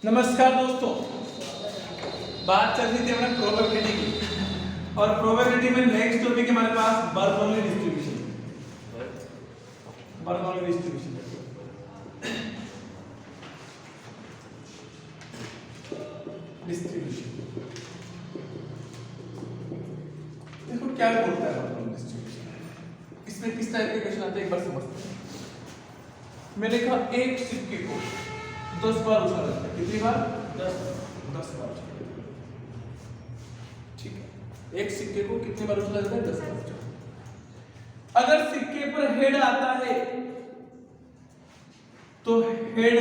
नमस्कार दोस्तों, बात चल रही थी हमारे प्रोबेबिलिटी की और प्रोबेबिलिटी में नेक्स्ट टॉपिक है हमारे पास बर्नौली डिस्ट्रीब्यूशन। बर्नौली डिस्ट्रीब्यूशन देखो क्या बोलता है बर्नौली डिस्ट्रीब्यूशन, इसमें किस टाइप के क्वेश्चन आते हैं एक बार समझते हैं। मैंने कहा एक सिक्के को 10 बार उछाला जाता है। कितनी बार? 10 बार उछाला जाता है। ठीक है, एक सिक्के को कितनी बार उछाला जाता है? 10 बार उछाला। अगर सिक्के पर हेड आता है तो हेड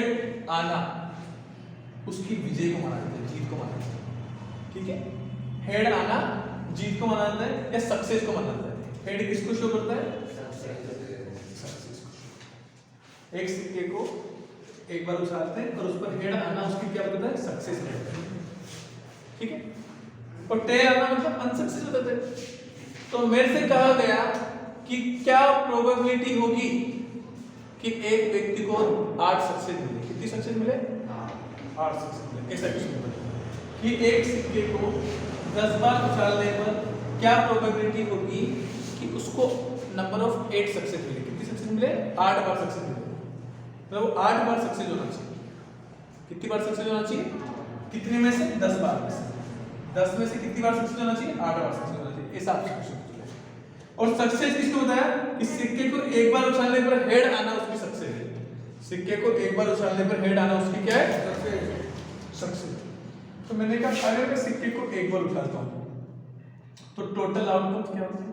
आना उसकी विजय को माना जाता है, जीत को माना जाता है। ठीक है, हेड आना जीत को माना जाता है या सक्सेस को माना जाता है। हेड किसको शो करता है? सक्सेस को। एक सिक्के को एक बार उछालते हैं और उस पर हेड आना उसकी क्या बताता है? सक्सेस रहता है। ठीक है, और टेल आना मतलब अनसक्सेस होता है। तो मेरे से कहा गया कि क्या प्रोबेबिलिटी होगी कि एक व्यक्ति को 8 सक्सेस मिले। कितनी सक्सेस मिले? 8 सक्सेस मिले। ऐसा क्वेश्चन बनेगा कि एक सिक्के को 10 बार उछालने पर क्या प्रोबेबिलिटी होगी कि उसको नंबर ऑफ 8 सक्सेस मिले। कितनी सक्सेस मिले? 8 बार सक्सेस मिले। तो 8 बार सक्सेस होना चाहिए। कितनी बार सक्सेस होना चाहिए? कितने में से? 10 बार में से। 10 में से कितनी बार सक्सेस होना चाहिए? 8 बार सक्सेस होना चाहिए। ऐसा आप सोच सकते हो। और सक्सेस किसको बताया कि सिक्के को एक बार उछालने पर हेड आना उसकी सक्सेस है। सिक्के को एक बार उछालने पर हेड आना उसकी क्या है? सक्सेस। तो मैंने कहा अगर मैं सिक्के को एक बार उछालता हूं तो टोटल आउटकम क्या होता है?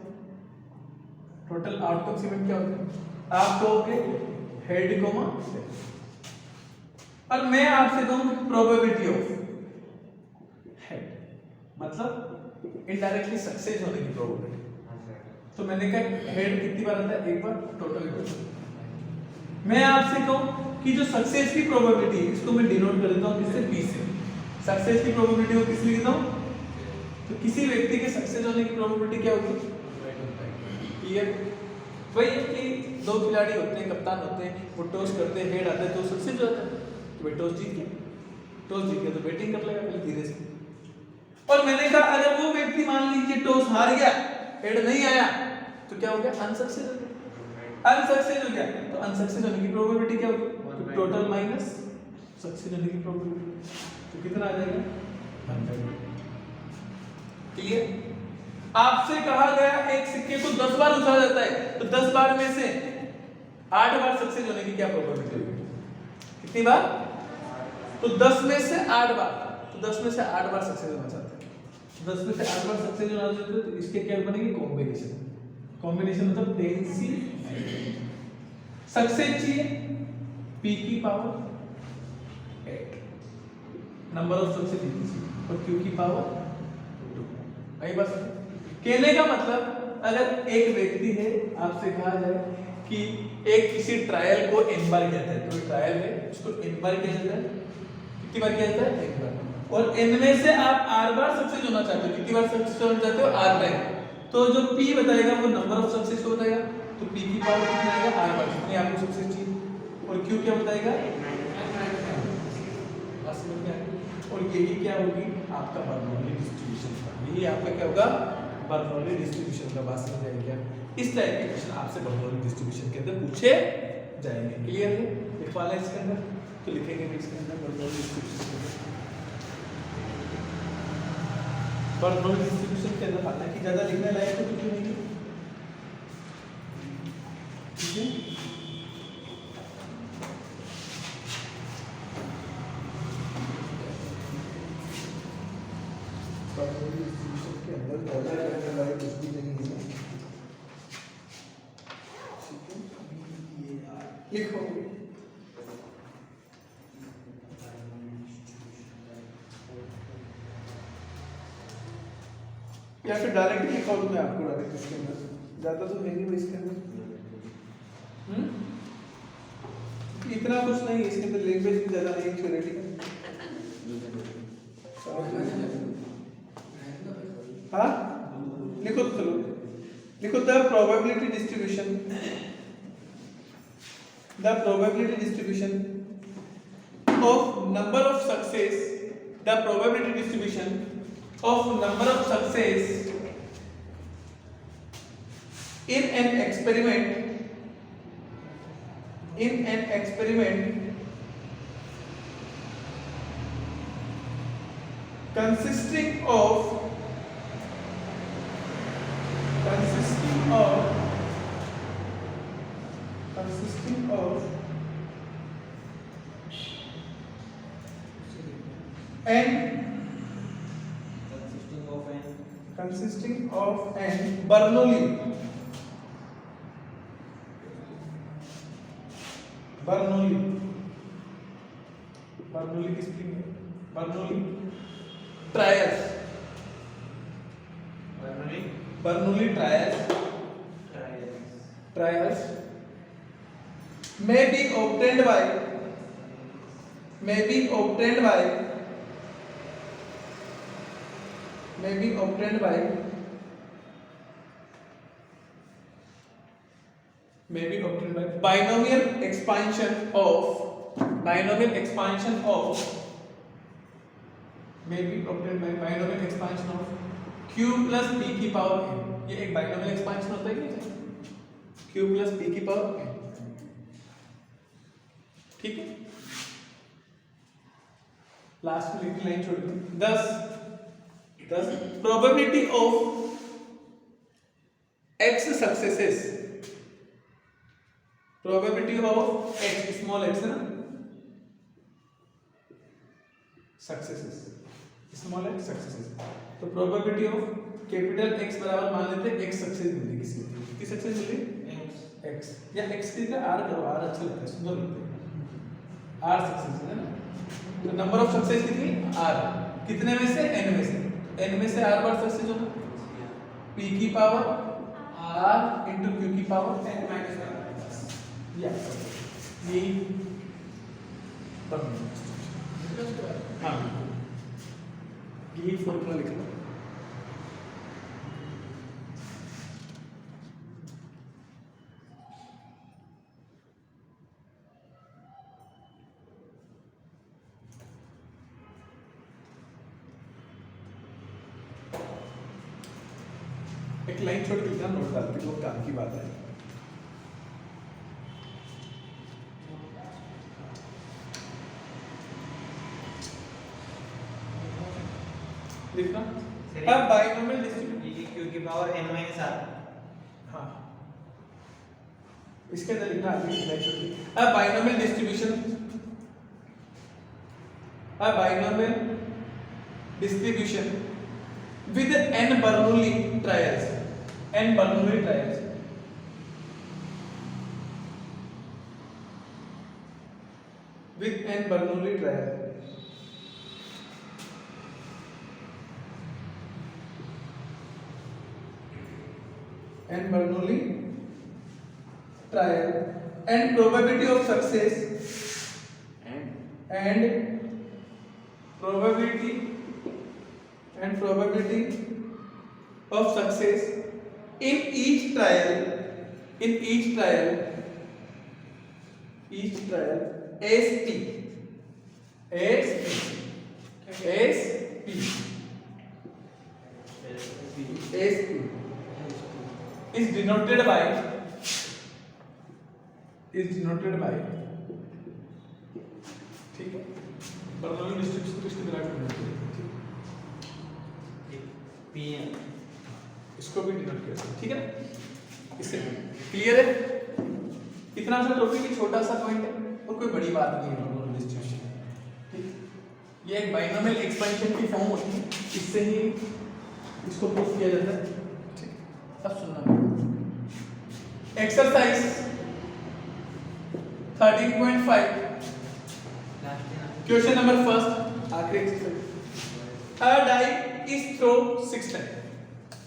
टोटल आउटकम सीमेंट क्या होता है? आप कहोगे हेड कोमा, और मैं आपसे कहूं प्रोबेबिलिटी ऑफ हेड, मतलब इनडायरेक्टली सक्सेस होने की प्रोबेबिलिटी। तो मैंने कहा हेड कितनी बार आता है? एक बार। टोटल मैं आपसे कहूं कि जो सक्सेस की प्रोबेबिलिटी है इसको मैं डिनोट कर देता हूं किससे? P से। सक्सेस की प्रोबेबिलिटी को किस लिखता हूं? तो किसी व्यक्ति के सक्सेस होने की प्रोबेबिलिटी क्या होगी? क्लियर? वही कि 2 खिलाड़ी होते हैं, कप्तान होते हैं, वो टॉस करते हैं, हेड आता है तो सक्सेस हो जाता है। तो भाई टॉस जीत गया तो बैटिंग कर लेगा पहले धीरे से। और मैंने कहा अगर वो व्यक्ति मान लीजिए टॉस हार गया, हेड नहीं आया, तो क्या हो गया? अनसक्सेस हो गया। अनसक्सेस हो गया तो अनसक्सेस होने की प्रोबेबिलिटी क्या होगी? तो टोटल माइनस सक्सेस होने की प्रोबेबिलिटी, तो कितना आ जाएगा? 100। क्लियर? आपसे कहा गया एक सिक्के को 10 बार उछाला जाता है तो 10 बार में से 8 बार सक्सेस होने की क्या प्रोबेबिलिटी होगी? कितनी बार? तो 10 में से 8 बार, तो 10 में से 8 बार सक्सेस होना चाहते हैं। 10 में से 8 बार सक्सेस होना चाहते हैं तो इसके क्या बनेगी? कॉम्बिनेशन। कॉम्बिनेशन मतलब 10C सक्सेस चाहिए P की power 8, number of success equal और Q की पावर 2। आई बस कहने का मतलब अगर एक व्यक्ति है, आपसे कहा जाए कि एक किसी ट्रायल को n बार कहता है, तो ट्रायल है उसको n बार किया जाता है। कितनी बार किया जाता है? 1 बार। और n में से आप r बार सक्सेस होना चाहते हो। कितनी बार सक्सेस होना चाहते हो? r बार। तो जो p बताएगा वो नंबर ऑफ सक्सेस को बताएगा, तो p की पावर कितना आएगा? r बार। कितनी आपको सक्सेस चाहिए। और q क्या बताएगा? और यही क्या होगी? आपका बर्नौली डिस्ट्रीब्यूशन का। यही आपका क्या होगा? बर्नौली डिस्ट्रीब्यूशन का। बात समझ आई क्या? इस टाइप के क्वेश्चन आपसे बर्नौली डिस्ट्रीब्यूशन के अंदर पूछे जाएंगे। क्लियर है? लिखवा लें इसके अंदर, तो लिखेंगे भी इसके अंदर बर्नौली डिस्ट्रीब्यूशन के अंदर। बर्नौली डिस्ट्रीब्यूशन के अंदर हालांकि ज्यादा लिखने लायक तो कुछ नहीं है। ठीक है, बर्नौली डिस्ट्रीब्यूशन के अंदर ज्यादा लिखने लायक कुछ भी नहीं है। लिखो या फिर डायरेक्ट लिखा हूं मैं आपको डायरेक्ट इसके अंदर, ज्यादा तो है नहीं इसके अंदर। इतना कुछ नहीं इसके अंदर, लैंग्वेज भी ज्यादा नहीं, थ्योरेटिकल। हाँ लिखो, तो चलो लिखो the probability distribution of number of success, the probability distribution of number of success in an experiment consisting of an Bernoulli की स्प्रिंग है, Bernoulli trials may be obtained by binomial expansion of q plus p की power n। ये एक binomial expansion होता है कि नहीं, q plus p की पावर n। ठीक है, लास्ट में लिखी लाइन छोड़ दी। thus probability of x successes, probability of x small x है ना, successes small x successes, तो probability of कैपिटल x बराबर मान लेते हैं x सक्सेस मिली, कितनी सक्सेस मिली x या x की जगह r करो, r अच्छा लगता है, सुंदर लगता है, r सक्सेस है ना। तो नंबर ऑफ सक्सेस कितनी r, कितने में से n में से r बार सक्सेस होना, p की पावर r into q की पावर n minus 1 या ये हाँ यही फॉर्मूला लिख लो। एक लाइन छोड़ के नोट डाल के बहुत काम की बात है। लिखना अब बाइनोमियल डिस्ट्रीब्यूशन q की पावर n minus r। हाँ इसके अंदर लिखना आगे लाइन छोड़ के। अब binomial distribution with n Bernoulli trials with n Bernoulli trials and probability of success and probability of success in each trial SP is denoted by ठीक है, बर्नौली डिस्ट्रीब्यूशन को इसको डिराइव करना है, pn इसको भी डिनोट किया, ठीक है ना, इससे क्लियर है। इतना सा टॉपिक ही छोटा सा पॉइंट है और कोई बड़ी बात नहीं है बर्नौली डिस्ट्रीब्यूशन, ठीक। ये एक बाइनोमियल एक्सपेंशन की फॉर्म होती है, इससे ही इसको प्रूफ किया जाता है, ठीक। अब सुनना एक्सरसाइज 13.5 क्वेश्चन नंबर फर्स्ट, आखिरी exercise. A die is throw 6 times,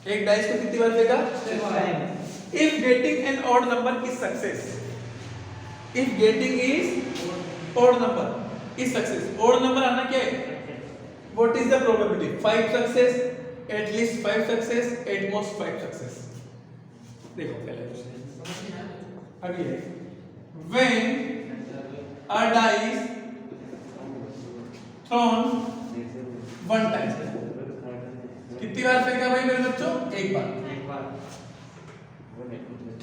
एक डाइस को कितनी बार फेंका 6 time. If getting an odd number is success, if getting is odd number is success, odd number आना क्या है, what is the probability, 5 success, at least 5 success, at most 5 success. देखो पहले अभी है when a dice thrown one time. कितनी बार फेंका भाई मेरे बच्चों? एक बार। एक बार।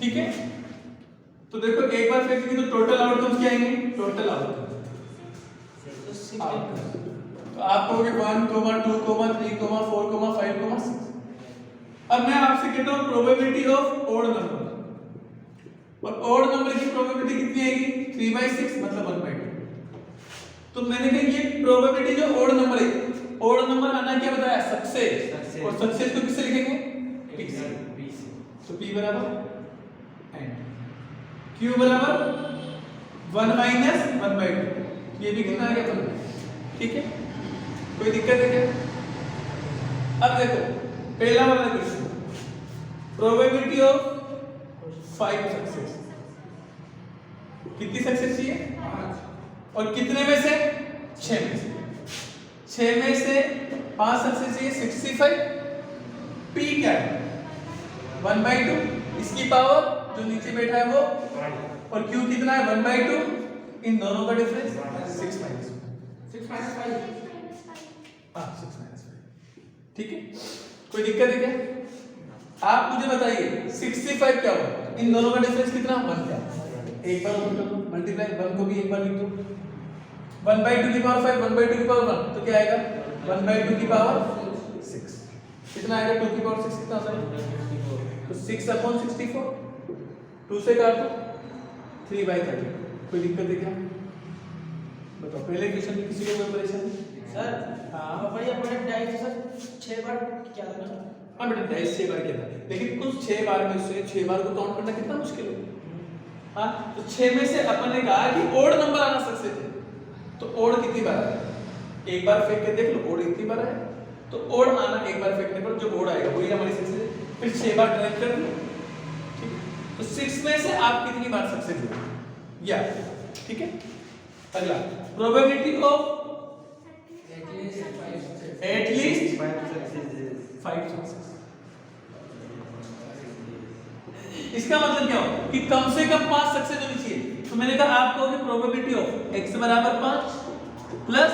ठीक है, तो देखो एक बार फेंकेंगे तो टोटल आउटकम्स क्या आएंगे? टोटल आउटकम तो आप कहोगे 1, 2, 3, 4, 5, 6। अब मैं आपसे कहता हूं प्रोबेबिलिटी ऑफ ओड नंबर, और ओड नंबर की प्रोबेबिलिटी कितनी आएगी? 3/6 मतलब 1/2। तो मैंने कहा ये प्रोबेबिलिटी जो ओड नंबर है, ओड नंबर आना क्या बताया? सक्सेस। और सक्सेस को किससे लिखेंगे? p से। तो p बराबर एंड q बराबर 1 - 1/2। ये भी कितना आ गया? 1। ठीक है, कोई दिक्कत है क्या? अब देखो पहला वाला क्वेश्चन, प्रोबेबिलिटी ऑफ 5 सक्सेस। कितनी सक्सेस चाहिए? 5। और कितने में से? 6 में से। 6 में से 5 सक्सेस चाहिए, 65। p क्या है? 1/2। इसकी पावर जो नीचे बैठा है वो, और q कितना है? 1/2। इन दोनों का डिफरेंस 6 - 5। 6 - 5। ठीक है, कोई दिक्कत है क्या? आप मुझे बताइए 65 क्या होगा? इन दोनों का डिफरेंस कितना? 1 क्या? एक बार ओपन कर दो, मल्टीप्लाई 1 को भी एक बार लिख दो। 1/2 की पावर 5, 1/2 की पावर 1, तो क्या आएगा? 1/2 की पावर 6। कितना आएगा? 2 की पावर 6 कितना आता है? तो 6/64। 2 से काट दो, 3/30। कोई दिक्कत है क्या? बताओ, पहले क्वेश्चन में किसी को कोई परेशानी? सर हाँ बढ़िया बड़े डाइस सर 6 बार क्या था? हाँ बेटा, डाइस 6 बार क्या था, लेकिन कुछ 6 बार में से 6 बार को काउंट करना कितना मुश्किल है। हाँ, तो 6 में से अपन ने कहा कि ओड नंबर आना सक्सेस है, तो ओड कितनी बार है? एक बार फेंक के देख लो, ओड कितनी बार है। तो ओड आना एक बार फेंकने पर जो ओड आएगा वही हमारी सक्सेस है। फिर 6 बार ट्राई कर लो, ठीक है। तो 6 में से आप कितनी बार सक्सेस हो या, ठीक है। अगला, प्रोबेबिलिटी ऑफ एटलीस्ट 5 सक्सेस। इसका मतलब क्या हो कि कम से कम 5 सक्सेस होनी चाहिए। तो मैंने कहा आप कहोगे प्रोबेबिलिटी ऑफ x बराबर 5 प्लस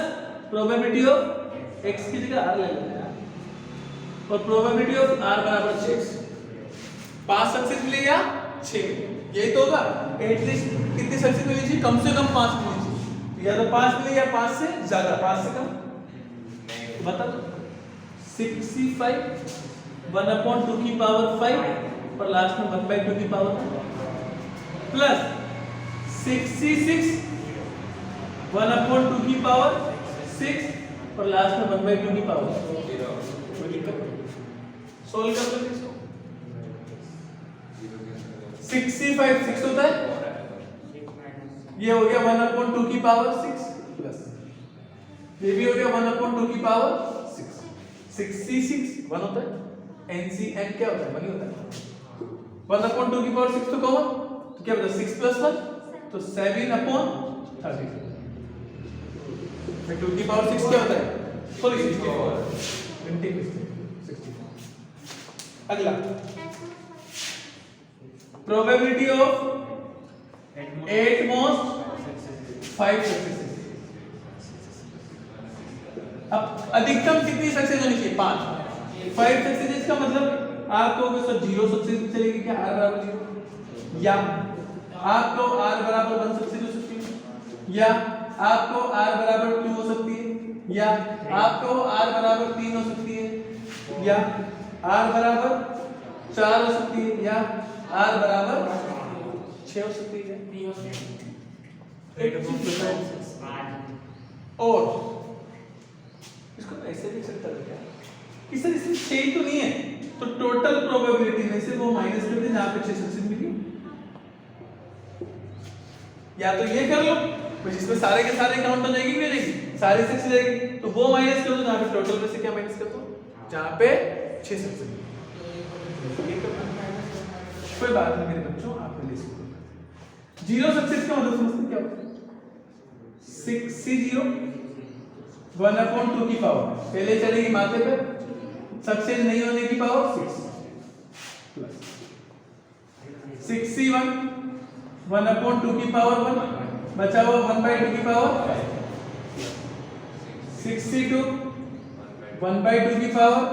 प्रोबेबिलिटी ऑफ x की जगह r ले लेते हैं, और प्रोबेबिलिटी ऑफ r बराबर 6। 5 सक्सेस मिले या 6 मिले, यही तो होगा। एटलीस्ट कितनी सक्सेस मिलनी चाहिए? कम से कम 5 मिलनी चाहिए, या तो 5 मिले या 5 से ज्यादा। 5 से कम बता दो। 65 1/2 की पावर 5 और लास्ट में 1/2 की पावर प्लस 66 1/2 की पावर 6 और लास्ट में 1/2 की पावर। कोई दिक्कत नहीं, सोल्व कर दो इसको। 65 6 होता है, ये हो गया 1/2 की पावर 6 प्लस ये भी हो गया 1/2 की पावर 6। 66 1 होता है, NCN क्या होता है? 1 ही होता है। 1/2 की पावर 6 तो कॉमन, तो क्या बता 6 + 1 तो 7/30। फिर 2 की पावर 6 क्या होता है? सॉरी 64। 64। अगला, प्रोबेबिलिटी ऑफ 8 मोस्ट 5 सक्सेस। अब अधिकतम कितनी सक्सेस होनी चाहिए? 5 सक्सेस का मतलब आप कहोगे सर 0 सक्सेस चलेगी क्या? r बराबर 0, या आपको r बराबर 1 सक्सेस हो सकती है, या आपको r बराबर 2 हो सकती है, या आपको r बराबर 3 हो सकती है, या r बराबर 4 हो सकती है, या r बराबर 6 हो सकती है। और इसको ऐसे लिख सकता है क्या कि सर इसमें 6 तो नहीं है, तो टोटल प्रोबेबिलिटी में से वो माइनस कर दे जहां पे 6 सक्सेस मिली। या तो ये कर लो जिसमें सारे के सारे काउंट हो जाएगी, नहीं जाएगी, सारे 6 जाएगी, तो वो माइनस कर दो जहां पे टोटल में से क्या माइनस कर दो? जहां पे 6 सक्सेस मिली। कोई बात नहीं मेरे बच्चों, आप ले सकते। 0 सक्सेस का मतलब समझते क्या होता है? 6 1/2 की पावर पहले चलेगी माथे पे, सक्सेस नहीं होने की पावर 6 प्लस 61 1/2 की पावर 1 बचा हुआ 1/2 की पावर 5। 62 1 by 2 की पावर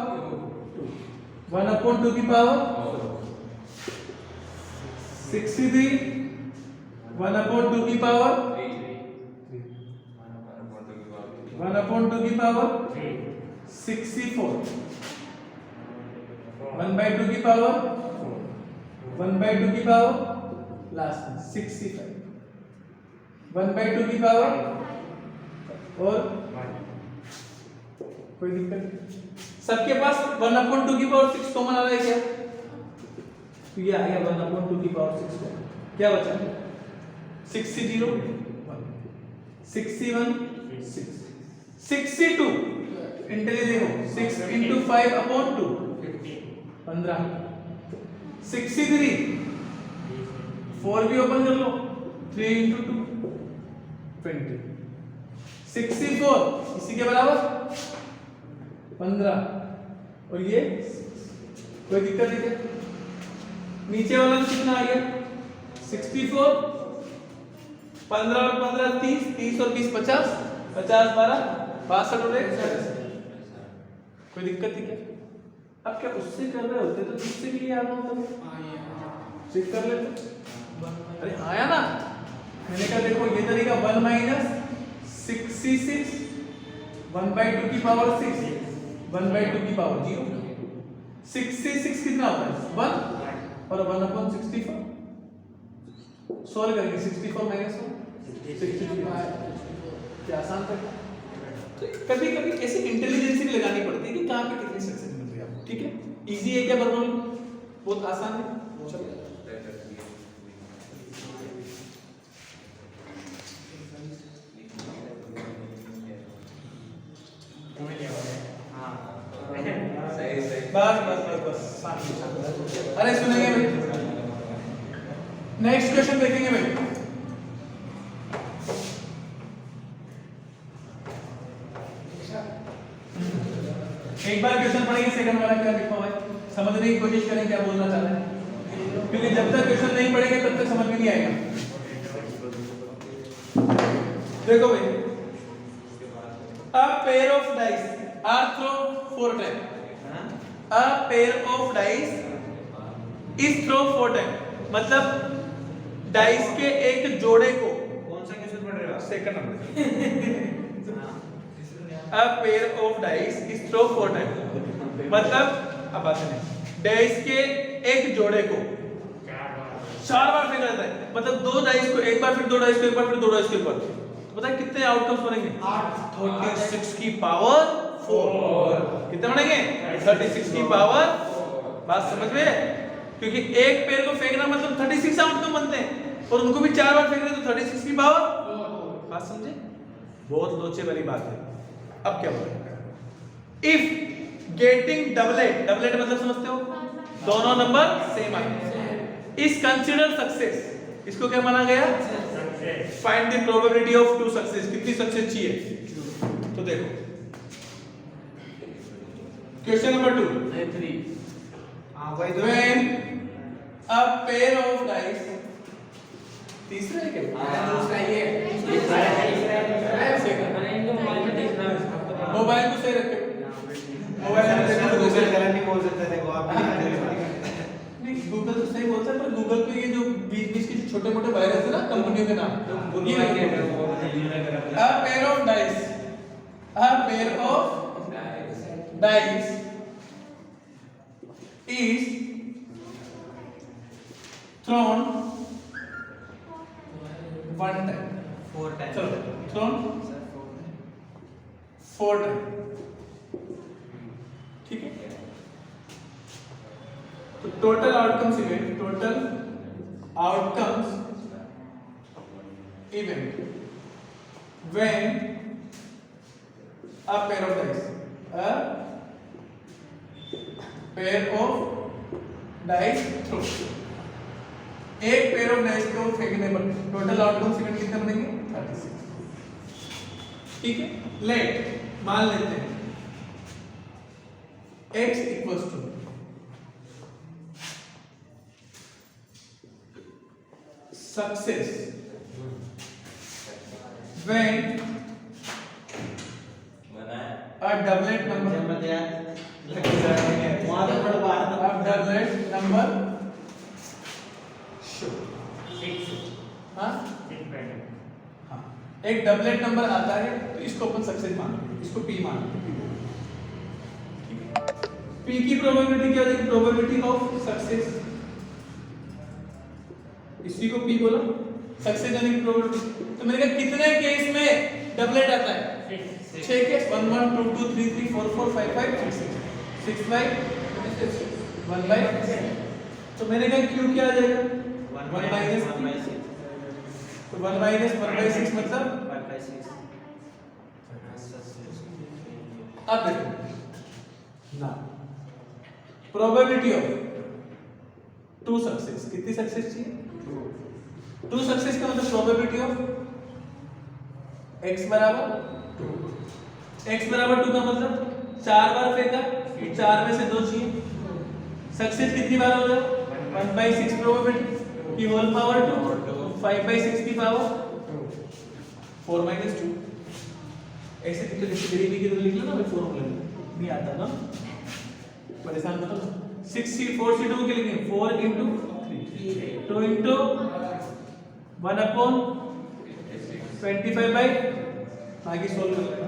1 upon 2 की पावर 63 1 upon 2 की पावर 1 upon 2 की पावर 64 1 by 2 की पावर 1 by 2 की पावर लास्ट में 65 1 by 2 की पावर और कोई दिक्कत नहीं सबके पास 1 upon 2 की पावर 6 कॉमन आ रहा है क्या तो ये आ गया 1 upon 2 की पावर 6 को क्या बचा 60 1 61 6 62 इंटेलिजेंट हो 6 into 5 upon 2 15 63 4 भी ओपन कर लो 3 into 2 20 64 इसी के बराबर 15 और ये कोई दिक्कत नहीं है नीचे वाला कितना आ गया 64 15 और 15 30 30 और 20 50 50 12 62 और 1 कोई दिक्कत नहीं क्या अब क्या उससे कर रहे होते तो किससे के लिए आना होता चेक कर लेते अरे आया ना मैंने कहा देखो ये तरीका 1 minus 66 1 by 2 की पावर 6 1 by 2 की पावर 0 66 कितना होता है 1 और 1 upon 64 सॉल्व करेंगे 64 minus 1 63 क्या आसान था तो कभी कभी ऐसी इंटेलिजेंसी भी लगानी पड़ती है कि कहां पे कितनी सक्सेस मिल रही है आपको ठीक है इजी है क्या बर्नौली बहुत आसान है चलो बस बस बस बस अरे सुनेंगे भाई नेक्स्ट क्वेश्चन देखेंगे भाई एक बार क्वेश्चन पढ़ेंगे सेकंड वाला क्या लिखा हुआ है समझने की कोशिश करें क्या बोलना चाह रहे हैं क्योंकि जब तक क्वेश्चन नहीं पढ़ेंगे तब तक समझ में नहीं आएगा देखो भाई a pair of dice are thrown 4 times a pair of dice is thrown 4 times मतलब डाइस के एक जोड़े को कौन सा क्वेश्चन पढ़ रहे हो second number a pair of dice is thrown 4 times मतलब अब बात है डाइस के एक जोड़े को 4 बार फेंका जाता है मतलब 2 डाइस को एक बार फिर 2 डाइस को एक बार फिर 2 डाइस को एक बार पता है कितने आउटकम्स बनेंगे 36 की पावर 4 कितने बनेंगे 36 की पावर बात समझ में क्योंकि एक पेड़ को फेंकना मतलब 36 आउटकम बनते हैं और उनको भी 4 बार फेंक रहे तो 36 की पावर बात समझे बहुत लोचे वाली बात है अब क्या बोलेगा इफ गेटिंग डबलेट डबलेट मतलब समझते हो दोनों नंबर सेम आए इज कंसीडर सक्सेस इसको क्या माना गया find the probability of 2 success कितनी सक्सेस चाहिए तो देखो क्वेश्चन नंबर 2 हां भाई तो when a pair of dice तीसरा है क्या दूसरा ये मोबाइल को सही रखे मोबाइल में देखो गूगल गलत नहीं बोल सकते थे वो आप नहीं गूगल तो सही बोलता है पर गूगल पे ये जो बीच के छोटे मोटे वायरस है ना कंपनियों के नाम ये a pair of dice is thrown 1 time 4 time चलो thrown 4 time ठीक है तो total outcomes event when a pair of dice throw एक पेयर ऑफ डाइस को फेंकने पर टोटल आउटकम्स इवेंट कितने बनेंगे 36 ठीक है लेट मान लेते हैं x equals to success when a doublet number, मध्ये वहां तो पढ़ पा a doublet number should, हाँ हाँ, एक डबलेट नंबर आता है तो इसको अपन सक्सेस मानेंगे, इसको पी मानेंगे। पी की प्रोबेबिलिटी क्या है? प्रोबेबिलिटी ऑफ सक्सेस, इसी को पी बोला, सक्सेस जाने की प्रोबेबिलिटी। तो मैंने कहा कितने केस में डबलेट आता है? 6 केस, 1 1 2 2 3 3 4 4 5 5 6 6 5 1 बाय। तो मैंने कहा क्यू क्या आ जाएगा? 1 माइनस 1 बाय 6, तो 1 माइनस 1 बाय 6 मतलब 1 बाय 6। अब देखो ना, प्रोबेबिलिटी ऑफ 2 सक्सेस, कितनी सक्सेस चाहिए? 2 सक्सेस का मतलब प्रोबेबिलिटी ऑफ x बराबर 2, x बराबर 2 का मतलब 4 बार फेंका, 4 में से 2 चाहिए। सक्सेस कितनी बार होगा? 1 by 6 प्रोबेबिलिटी की होल पावर 2, 5 by 6 की पावर 4 minus 2। ऐसे तो डेरिवेटिव की तरह लिख लो ना, मैं फॉर्मूला नहीं आता ना, परेशान मत हो। 4 के लिखेंगे 4 into 3 2 into 1 upon 25 by, आगे सोल्व कर लेना,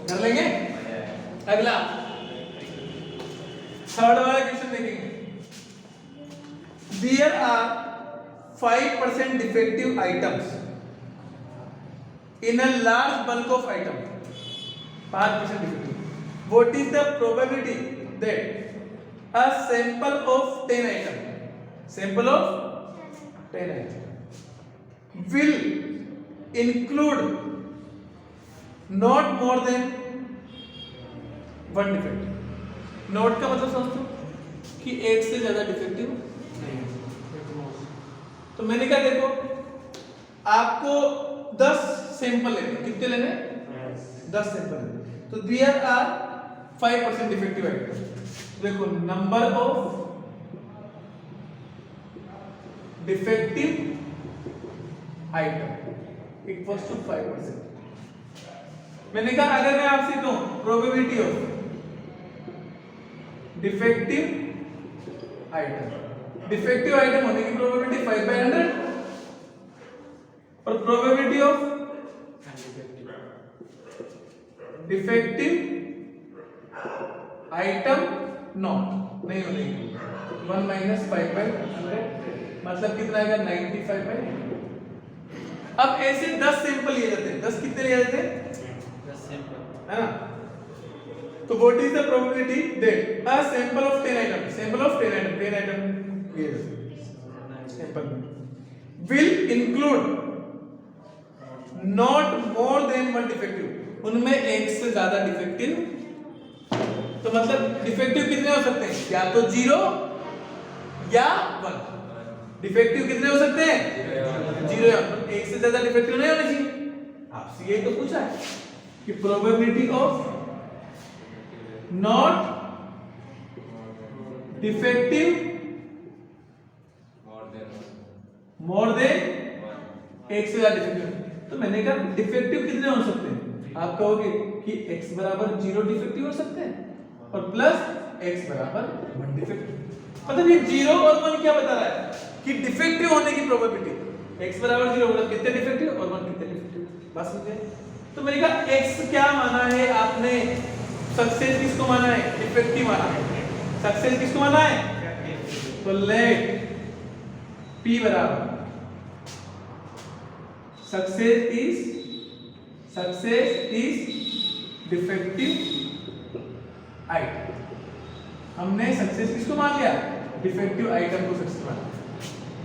कर लेंगे। अगला थर्ड वाला क्वेश्चन देखेंगे। There are 5% defective items in a large bulk of items, 5% defective. What is the probability that a sample of 10 items will include not more than 1 defect? Note का मतलब समझते कि एक से ज्यादा डिफेक्टिव नहीं। तो मैंने कहा देखो, आपको 10 सैंपल लेने, कितने लेने? 10 सैंपल लेने। तो देयर आर 5% डिफेक्टिव आइटम। देखो number of defective item equals to 5%। मैंने कहा अगर मैं आपसे कहूं प्रोबेबिलिटी ऑफ डिफेक्टिव आइटम होने की प्रोबेबिलिटी 5 by 100 और probability of defective item not नहीं होने की 1 minus 5 by 100 मतलब कितना आएगा? 95 by 100। अब ऐसे 10 सैंपल लिए जाते हैं। 10 कितने लिए जाते हैं? 10 सैंपल है ना? तो what is the probability that a sample of 10 items, 10 item yes sample will include not more than 1 defective, उनमें एक से ज्यादा डिफेक्टिव। तो मतलब डिफेक्टिव कितने हो सकते हैं? या तो 0 या 1। डिफेक्टिव कितने हो सकते हैं? 0 या 1। एक से ज्यादा डिफेक्टिव नहीं होने चाहिए। आपसे ये तो पूछा है कि probability of not defective more than एक से ज्यादा डिफेक्टिव। तो मैंने कहा डिफेक्टिव कितने हो सकते हैं? आप कहोगे कि x बराबर 0 डिफेक्टिव हो सकते हैं और प्लस x बराबर 1 डिफेक्टिव। मतलब ये 0 और 1 क्या बता रहा है कि डिफेक्टिव होने की प्रोबेबिलिटी। x बराबर 0 मतलब कितने डिफेक्टिव और 1 कितने डिफेक्टिव। बस समझे? तो मैंने कहा x क्या माना है आपने? सक्सेस किसको माना है? डिफेक्टिव माना है। सक्सेस किसको माना है? तो लेट P बराबर सक्सेस इज डिफेक्टिव आइटम। हमने सक्सेस किसको मान लिया? डिफेक्टिव आइटम को सक्सेस मान लिया।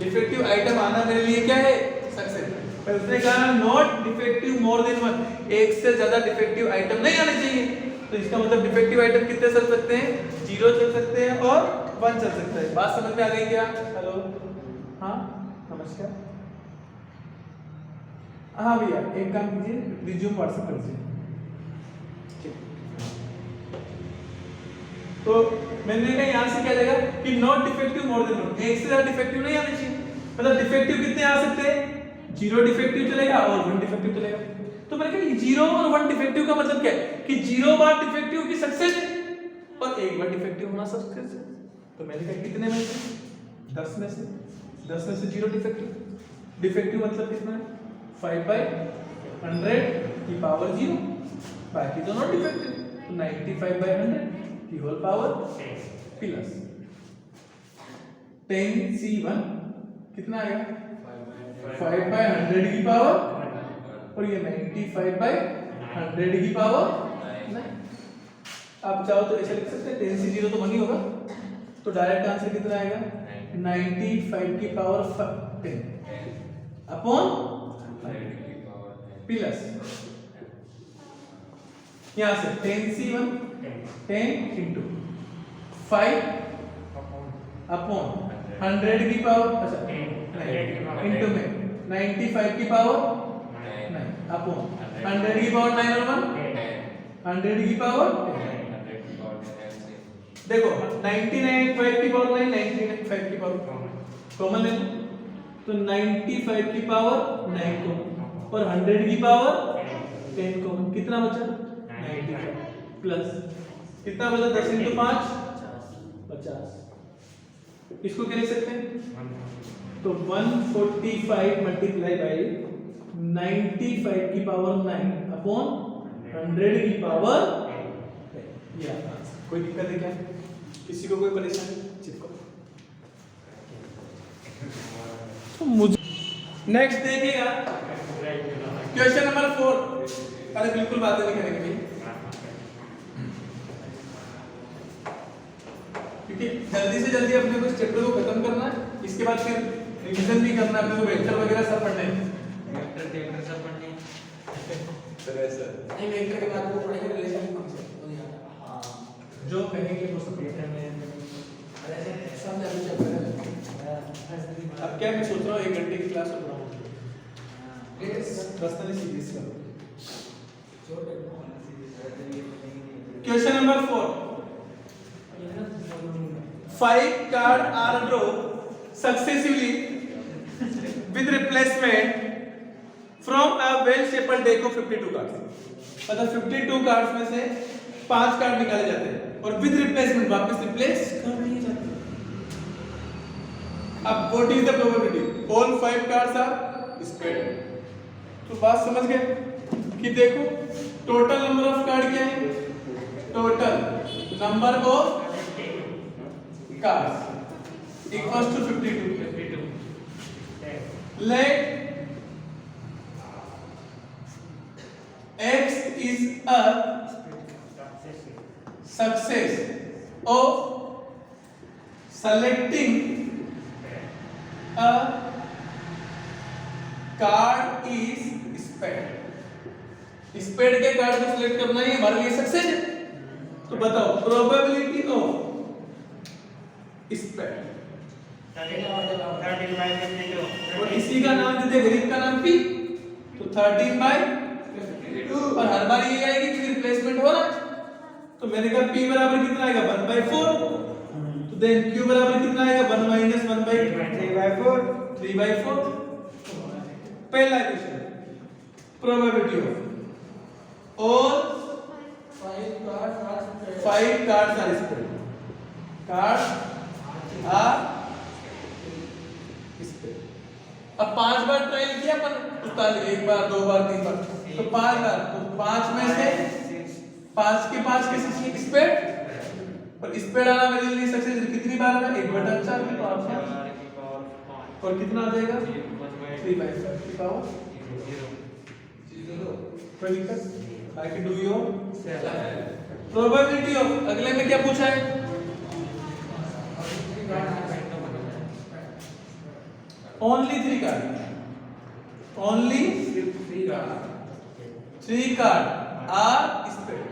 डिफेक्टिव आइटम आना मेरे लिए क्या है? सक्सेस। पर उसने कहा नॉट डिफेक्टिव मोर देन 1, एक से ज्यादा डिफेक्टिव आइटम नहीं आने चाहिए। तो इसका मतलब डिफेक्टिव आइटम कितने चल सकते हैं? 0 चल सकते हैं और 1 चल सकता है। बात समझ में आ गई क्या? हेलो, हाँ नमस्कार। हाँ भैया एक काम कीजिए, रिज्यूम व्हाट्सएप कर दीजिए। तो मैंने कहा यहाँ से क्या जाएगा कि नॉट डिफेक्टिव मोर देन 1, एक से ज्यादा डिफेक्टिव नहीं आने चाहिए। मतलब डिफेक्टिव कितने आ सकते हैं? 0 डिफेक्टिव चलेगा और 1 डिफेक्टिव चलेगा। तो मैंने कहा 0 और 1 डिफेक्टिव का मतलब क्या है कि 0 बार डिफेक्टिव की सक्सेस है और 1 बार डिफेक्टिव होना सक्सेस है। तो मैंने कहा कितने में से 10 में से 0 डिफेक्टिव मतलब कितना है 5/100 की पावर 0, बाकी तो नॉट डिफेक्टिव, तो 95/100 की होल पावर प्लस 10C1 कितना आएगा 5/100 की पावर और ये 95/100 की पावर नहीं। आप चाहो तो ऐसे लिख सकते हैं 10C0 तो 1 ही होगा, तो डायरेक्ट आंसर कितना आएगा 95 की पावर 10 अपॉन प्लस यहां से 10C1 10 into 5 अपॉन 100 की पावर अच्छा इंटू में 95 की पावर नहीं अपॉन 100 की पावर 9 और 1 100 की पावर देखो 95 की पावर 9 95 की पावर कॉमन ले लो, तो 95 की पावर 9 कॉमन और 100 की पावर 10 कॉमन, कितना बचा 95 प्लस कितना बचा 10 into 5 50। इसको क्या लिख सकते हैं तो 145 मल्टीप्लाई बाई 95 की पावर 9 अपॉन 100 की पावर ये आंसर। कोई दिक्कत है क्या, किसी को कोई परेशानी चिपको। तो मुझे नेक्स्ट देखिएगा क्वेश्चन नंबर 4। अरे बिल्कुल बातें नहीं करेंगे भाई, क्योंकि जल्दी से जल्दी अपने को इस चैप्टर को खत्म करना है, इसके बाद फिर रिवीजन भी करना है, अपने को वेक्टर वगैरह सब पढ़ने हैं। वेक्टर सब पढ़ने हैं सर ऐसा नहीं वेक्टर के बाद वो पढ़ेंगे रिलेशन कॉन्सेप्ट तो यार हां जो कहेंगे वो सब वेक्टर में अरे सब जरूर चैप्टर है। अब क्या मैं सोच रहा हूं 1 घंटे की क्लास और बनाऊंगा पर्सनली सीरीज का। Question number 4 5 cards are drawn successively with replacement from a well-shuffled deck of 52 cards। मतलब 52 cards में से 5 कार्ड निकाले जाते हैं और with replacement वापस रिप्लेस कर दिए जाते हैं। अब what is the probability all 5 cards are spread। तो बात समझ गए कि देखो टोटल नंबर ऑफ कार्ड क्या है, total number of cards equals to 52। Let X is a success of selecting a card is spade। Spade के कार्ड को सिलेक्ट करना ही हमारे लिए सक्सेस है। तो बताओ प्रोबेबिलिटी ऑफ स्पेड 13/52 और इसी का नाम देते हैं ग्रीक का नाम पी, तो 13/52 और हर बार ये आएगी कि रिप्लेसमेंट हो रहा है, तो मैंने कहा p बराबर कितना आएगा 1/4, तो देन q बराबर कितना आएगा 1 - 1/3/4 3/4। पहला question probability of all 5 cards are spread, cards are spread। अब 5 बार ट्रायल किया अपन, टोटल 1 बार 2 बार 3 बार, तो 5 बार, तो 5 में से 5 के 5 के स्पेड और स्पेड आना मेरे लिए सक्सेस कितनी बार है 1/4 की पावर और कितना आ जाएगा 3/5 की पावर 0। कोई दिक्कत I can do your probability of अगले में क्या पूछा है only 3 card only 3 card are spread।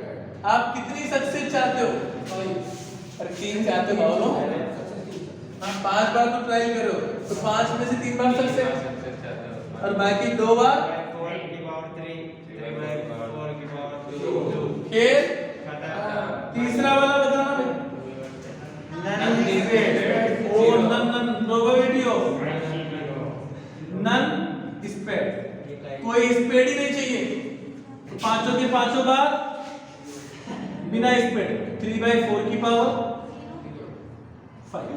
आप कितनी सक्सेस चाहते हो अरे 3 चाहते हो बोलो, आप 5 बार तो ट्राई करो तो 5 में से 3 बार सक्सेस और बाकी 2 बार फिर तीसरा वाला बताना और none probability of none spade, कोई स्पेड ही नहीं चाहिए, पांचों के पांचों बार बिना स्प्रेड 3/4 की पावर 5,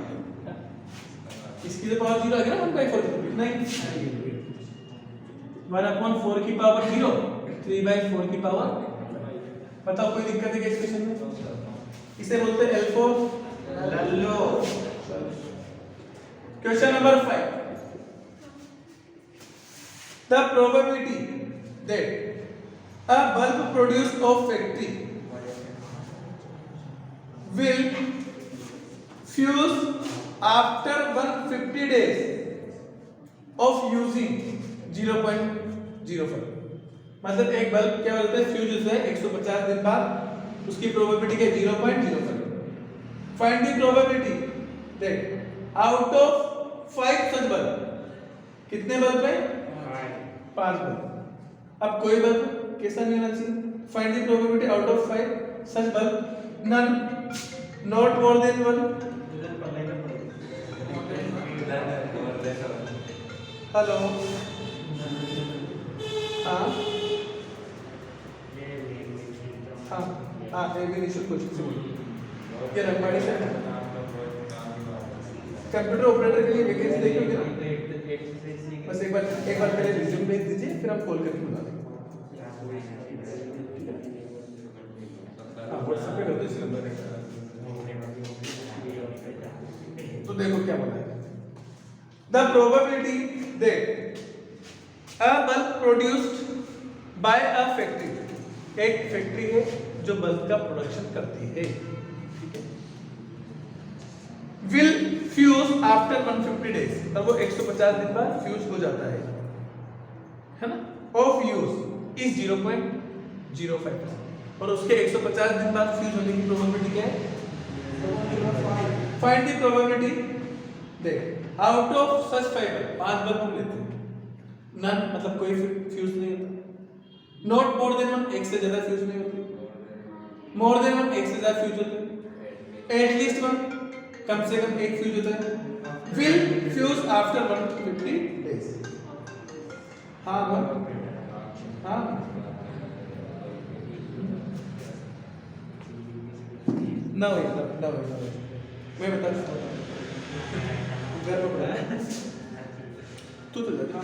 इसकी तो पावर 0 आ गया ना 1/4 नहीं 1/4 की पावर 0 3/4 की पावर। बताओ कोई दिक्कत है क्या इस क्वेश्चन में? इसे बोलते हैं L4 लल्लो। Question number 5, the probability that a bulb produced of factory will fuse after 150 days of using 0.05। मतलब एक बल्ब क्या बोलते हैं फ्यूज होता है 150 दिन बाद, उसकी प्रोबेबिलिटी क्या 0.05। Find the probability that out of 5 such bulb, कितने बल्ब है 5 बल्ब। अब कोई बल्ब कैसा नहीं होना चाहिए, find the probability out of 5 such bulb, none, not more than 1। Hello हाँ हाँ हाँ इनिशियल क्वेश्चन से बोलो। ये रंगवाड़ी से कंप्यूटर ऑपरेटर के लिए वैकेंसी देखोगे ना, बस एक बार पहले रिज्यूम भेज दीजिए, फिर हम कॉल करके बुला देंगे। हाँ व्हाट्सएप पे कर दो इस नंबर पे। तो देखो क्या बोला है, the probability that a bulb produced by a factory, एक फैक्ट्री है जो बल्ब का प्रोडक्शन करती है, ठीक है, विल फ्यूज आफ्टर 150 डेज, और वो 150 दिन बाद फ्यूज हो जाता है ना, ऑफ यूज इज 0.05, और उसके 150 दिन बाद फ्यूज होने की प्रोबेबिलिटी क्या है, find the probability that out of such 5 bulb हम लेते हैं, नन मतलब कोई फ्यूज नहीं होता, नॉट मोर देन 1 एक से ज्यादा फ्यूज नहीं होते, मोर देन 1 एक से ज्यादा फ्यूज होते हैं, एटलीस्ट 1 कम से कम एक फ्यूज होता है, विल फ्यूज आफ्टर 150 डेज। हाँ हाँ ना वही मैं बता घर पे तू तो जा कर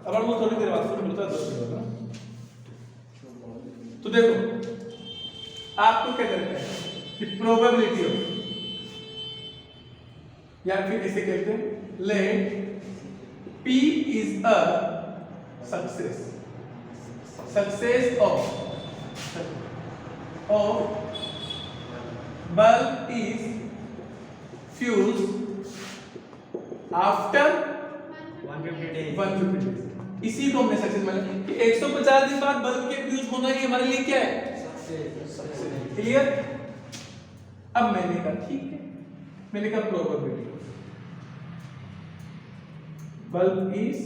अब हम थोड़ी देर बाद फिर मिलता है 10 मिनट ना। तो देखो आपको क्या करना है कि प्रोबेबिलिटी ऑफ, या फिर इसे कहते हैं let P is a success of bulb is fused after 150 days। 150 days। इसी को हमने सक्सेस माना कि 150 दिन बाद बल्ब के फ्यूज होना ही हमारे लिए क्या है, क्लियर। अब मैंने कहा ठीक है, मैंने कहा probability bulb is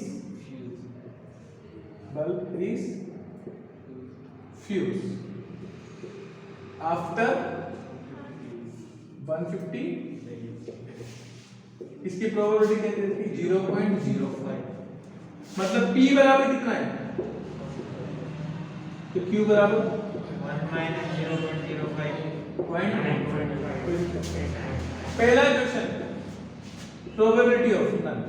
fuse after 150, इसकी प्रोबेबिलिटी कहते हैं 0.05, मतलब P बराबर कितना है, तो Q बराबर 1 - 0.05 पहला क्वेश्चन प्रोबेबिलिटी ऑफ नन,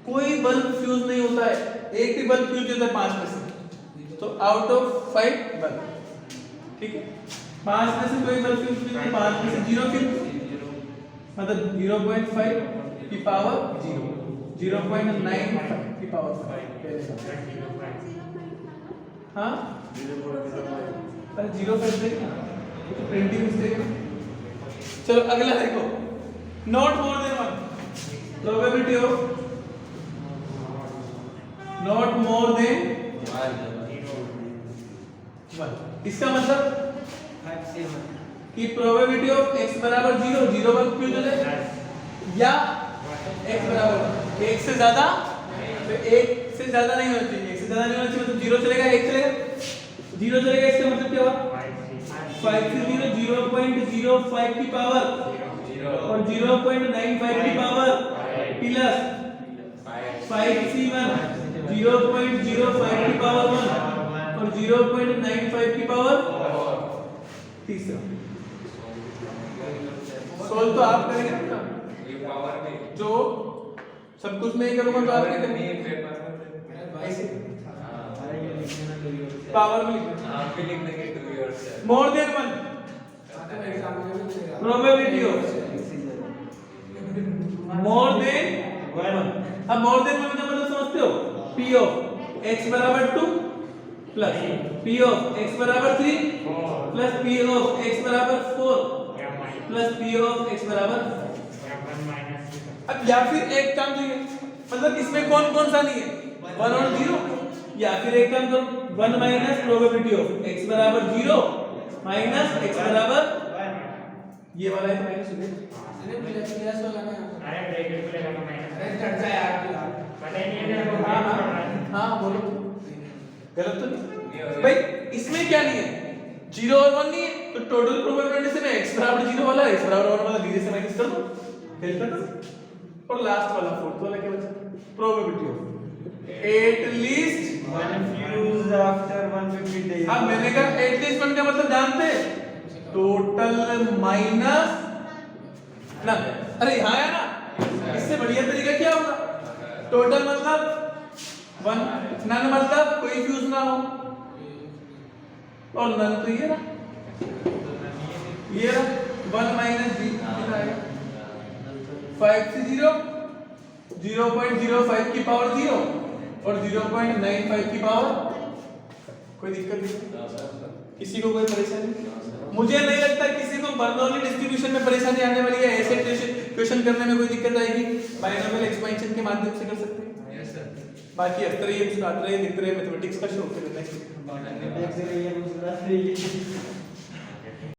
कोई बल्ब फ्यूज नहीं होता है, एक भी बल्ब फ्यूज होता है 5 में से, तो आउट ऑफ 5 बल्ब, ठीक है, 5 में से कोई बल्ब फ्यूज नहीं होता, 5 में से 0 फ्यूज, मतलब 0.5 की पावर 0, 0.95 की पावर 5, हाँ 0.5 देखना तो प्रिंटिंग मिस्टेक है। चलो अगला देखो, not more than 1, probability of not more than 1, इसका मतलब कि प्रोबेबिलिटी ऑफ x बराबर 0, 0 बल्ब फ्यूज हो जाए, या x बराबर 1 से ज्यादा, तो 1 से ज्यादा नहीं होना चाहिए, 1 से ज्यादा नहीं होना चाहिए, मतलब 0 चलेगा 1 चलेगा, 0 चलेगा, इसका मतलब क्या हुआ 5 से 0.05 की पावर और 0.95 की पावर प्लस 5C1 0.05 की पावर 1 और 0.95 की पावर तीसरा। सोल्व तो आप करेंगे ना, ये पावर में जो सब कुछ मैं ही करूंगा तो आप क्या करेंगे? नहीं पेपर में ऐसे अरे ये लिखने ना तो ये पावर में लिखना, आप भी लिख देंगे 2 इयर्स से मोर than 1 probability of more than 1। अब मोर देन 1 का मतलब समझते हो? P ऑफ x बराबर 2 प्लस P ऑफ x बराबर 3 प्लस P ऑफ x बराबर 4 प्लस P ऑफ x बराबर। अब या फिर एक काम तो ये मतलब इसमें कौन कौन सा नहीं है 1 और 0, या फिर एक काम तो 1 माइनस प्रोबेबिलिटी ऑफ x बराबर 0 माइनस x बराबर ये वाला है माइनस हो गया। मैंने प्लस होगा ना। अरे ब्रैकेट को लेकर माइनस अरे कट जाए यार यार। पता ही नहीं है मेरे को हाँ बोलो, गलत तो नहीं भाई? इसमें क्या नहीं है? 0 और 1 नहीं है, तो टोटल प्रोबेबिलिटी से मैं x बराबर 0 वाला x बराबर 1 वाला धीरे से माइनस कर दो, फिर कर दो। और लास्ट वाला फोर्थ वाला क्या बचा? Probability of at least one fuse after 150 days. अब मैंने कहा एट लीस्ट 1 का मतलब जानते हैं? टोटल माइनस ना, अरे यहाँ है ना, इससे बढ़िया तरीका क्या होगा? टोटल मतलब 1, नन मतलब कोई फ्यूज ना हो, और नन तो ये रहा 1 माइनस जी कितना आएगा? 5 से 0 0.05 की पावर 0 और 0.95 की पावर। कोई दिक्कत नहीं? किसी को कोई परेशानी? मुझे नहीं लगता किसी को बर्नौली डिस्ट्रीब्यूशन में परेशानी आने वाली है। ऐसे क्वेश्चन करने में कोई दिक्कत आएगी? बाइनोमियल एक्सपेंशन के माध्यम से कर सकते हैं। यस सर बाकी अक्सर ये मुस्कुराते रहे, दिखते रहे, मैथमेटिक्स का शौक है। देख रही है मुस्कुरा रही है।